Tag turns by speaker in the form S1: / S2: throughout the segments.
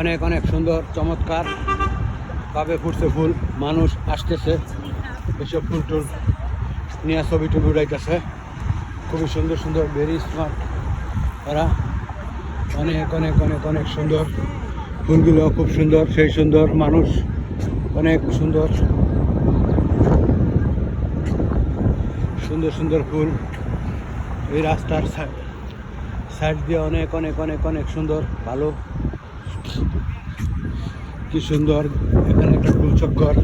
S1: অনেক অনেক সুন্দর চমৎকার ভাবে ফুটছে ফুল, মানুষ আসতেছে এসব ফুল টুল নিয়ে ছবি টুল উড়াইতেছে। খুবই সুন্দর সুন্দর, ভেরি স্মার্ট ওরা। অনেক অনেক অনেক অনেক সুন্দর ফুলগুলো, খুব সুন্দর, সেই সুন্দর মানুষ, অনেক সুন্দর সুন্দর সুন্দর ফুল। এই রাস্তার সাইড দিয়ে অনেক অনেক অনেক অনেক সুন্দর, ভালো, কি সুন্দর। এখানে একটা গুলচক্কর,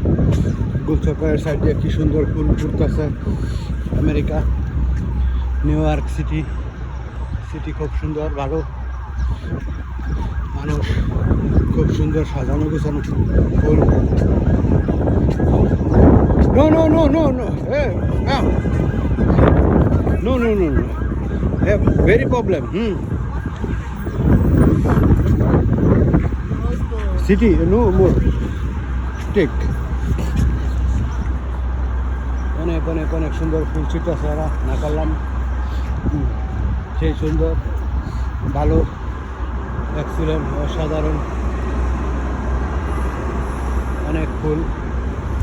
S1: গুলচক্করের সাইড দিয়ে কি সুন্দর ফুল ফুটতেছে। America, New York city, city খুব সুন্দর, ভালো, মানুষ খুব সুন্দর, সাজানো গোছানো ফুল। No no no no no, no no no no, very problem. City no more take. অনেক অনেক অনেক সুন্দর ফুল ছিটাছে ওরা, না করলাম, সেই সুন্দর, ভালো, এক্সিলেন্ট, অসাধারণ। অনেক ফুল,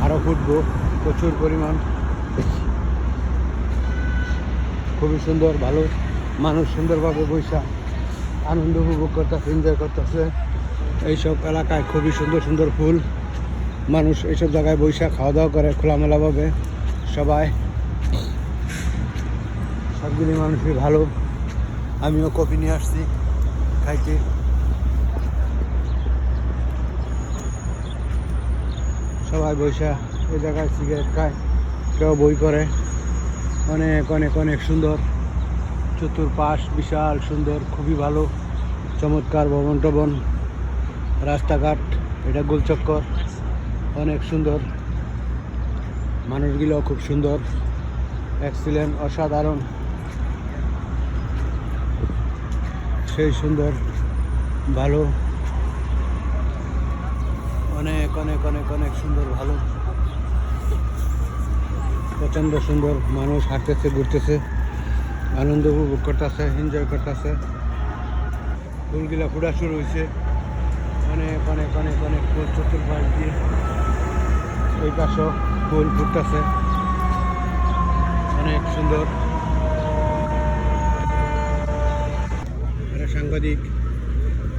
S1: আরও ফুটবো প্রচুর পরিমাণ। খুবই সুন্দর, ভালো, মানুষ সুন্দরভাবে বৈশা আনন্দ উপভোগ করতেছে, এনজয় করতেছে। এইসব এলাকায় খুবই সুন্দর সুন্দর ফুল, মানুষ এইসব জায়গায় বৈশা খাওয়া দাওয়া করে খোলামেলাভাবে সবাই। সবগুলি মানুষই ভালো। আমিও কফি নিয়ে আসছি খাইতে। সবাই বৈশা এই জায়গায় সিগারেট খায়, কেউ বই করে। অনেক অনেক অনেক সুন্দর, চতুর্পাশ বিশাল সুন্দর, খুবই ভালো, চমৎকার ভবন টবন, রাস্তাঘাট, এটা গোলচক্কর, অনেক সুন্দর, মানুষগুলো খুব সুন্দর, এক্সিলেন্ট, অসাধারণ, সেই সুন্দর, ভালো, অনেক অনেক অনেক অনেক সুন্দর, ভালো, প্রচণ্ড সুন্দর। মানুষ হাঁটতেছে, ঘুরতেছে, আনন্দ উপভোগ করতেছে, এনজয় করতেছে। ফুলগুলা ফুটা শুরু হয়েছে, অনেক অনেক অনেক অনেক ফুল চতুর্পাশ দিয়ে। ওই পাশেও ফুল ফুটতেছে, অনেক সুন্দর। সাংবাদিক,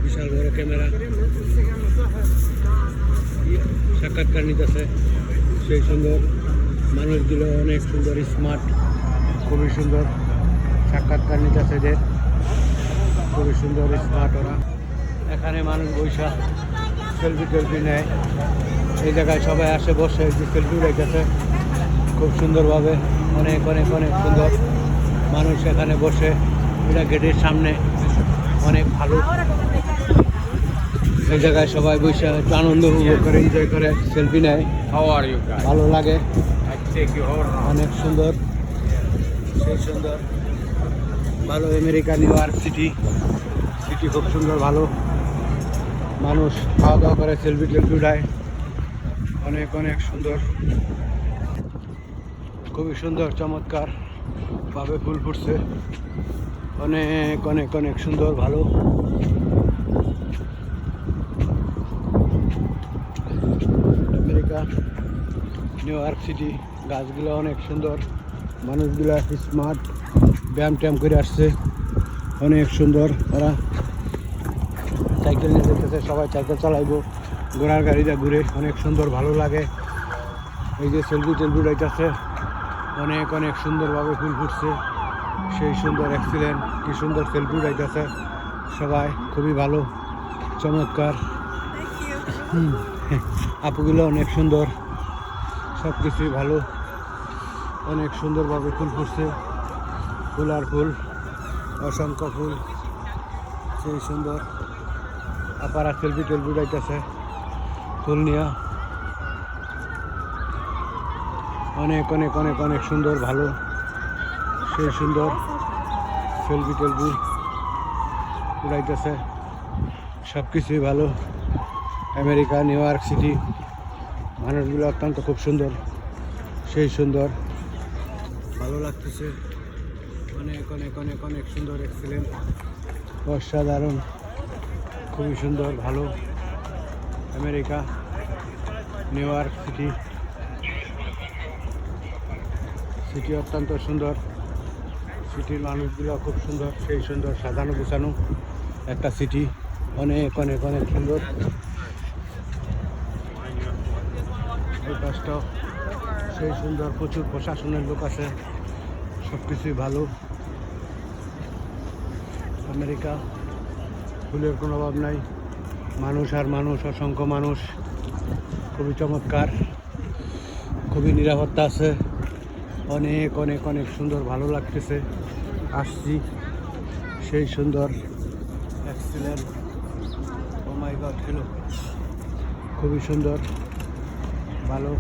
S1: বিশাল বড় ক্যামেরা, সাক্ষাৎকার নিতেছে, সেই সুন্দর। মানুষগুলো অনেক সুন্দর, স্মার্ট, খুবই সুন্দর, সাক্ষাৎকার নিতেছে যে, খুবই সুন্দর, স্মার্ট ওরা। এখানে মানুষ বৈশা সেলফি টেলফি নেয়, এই জায়গায় সবাই আসে বসে, যে সেলফি রেখেছে খুব সুন্দরভাবে, অনেক অনেক অনেক সুন্দর। মানুষ এখানে বসে, এটা গেটের সামনে, অনেক ভালো। এই জায়গায় সবাই বসে একটু আনন্দ উপভোগ করে, এনজয় করে, সেলফি নেয়, ভালো লাগে, অনেক সুন্দর, সেই সুন্দর, ভালো। America, New York city, city খুব সুন্দর, ভালো, মানুষ খাওয়া দাওয়া করে, সেলফি টেলফি উঠায়, অনেক অনেক সুন্দর, খুবই সুন্দর, চমৎকার ভাবে ফুল ফুটছে, অনেক অনেক অনেক সুন্দর, ভালো। আমেরিকা, নিউ ইয়র্ক সিটি, গাছগুলো অনেক সুন্দর, মানুষগুলো স্মার্ট, ব্যায়াম ট্যাম করে আসছে, অনেক সুন্দর। ওরা সাইকেল নিয়ে যেতেছে, সবাই সাইকেল চালাইবো, ঘোড়ার গাড়িতে ঘুরে, অনেক সুন্দর, ভালো লাগে। এই যে সেলফি টেলফি উঠাইতেছে, অনেক অনেক সুন্দরভাবে ফুল ফুটছে, সেই সুন্দর, এক্সিলেন্ট, কি সুন্দর সেলফি উঠাইতেছে সবাই, খুবই ভালো, চমৎকার। আপুগুলো অনেক সুন্দর, সব কিছুই ভালো, অনেক সুন্দরভাবে ফুল ফুটছে, ফুল আর ফুল, অসংখ্য ফুল, সেই সুন্দর। আপারা সেলফি টেলফি উঠাইতেছে ফুল নিয়ে, অনেক অনেক অনেক অনেক সুন্দর, ভালো, সেই সুন্দর, সেলফি টেলফি উড়াইতেছে, সব কিছুই ভালো। আমেরিকা, নিউ ইয়র্ক সিটি, মানুষগুলো অত্যন্ত খুব সুন্দর, সেই সুন্দর, ভালো লাগতেছে, অনেক অনেক অনেক অনেক সুন্দর, এক্সিলেন্ট, অসাধারণ, খুবই সুন্দর, ভালো। America, New York city. City অত্যন্ত সুন্দর, সিটির মানুষগুলো খুব সুন্দর, সেই সুন্দর সাজানো গুছানো একটা সিটি, অনেক অনেক অনেক সুন্দর। এই পাশটাও সেই সুন্দর, প্রচুর প্রশাসনের লোক আছে, সব কিছুই ভালো। আমেরিকা, ফুলের কোনো অভাব নাই, মানুষ আর মানুষ, অসংখ্য মানুষ, খুবই চমৎকার, খুবই নিরাপত্তা আছে, অনেক অনেক অনেক সুন্দর, ভালো লাগতেছে। আসছি, সেই সুন্দর, এক্সিলেন্ট, ও মাই গড, হ্যালো, খুবই সুন্দর, ভালো।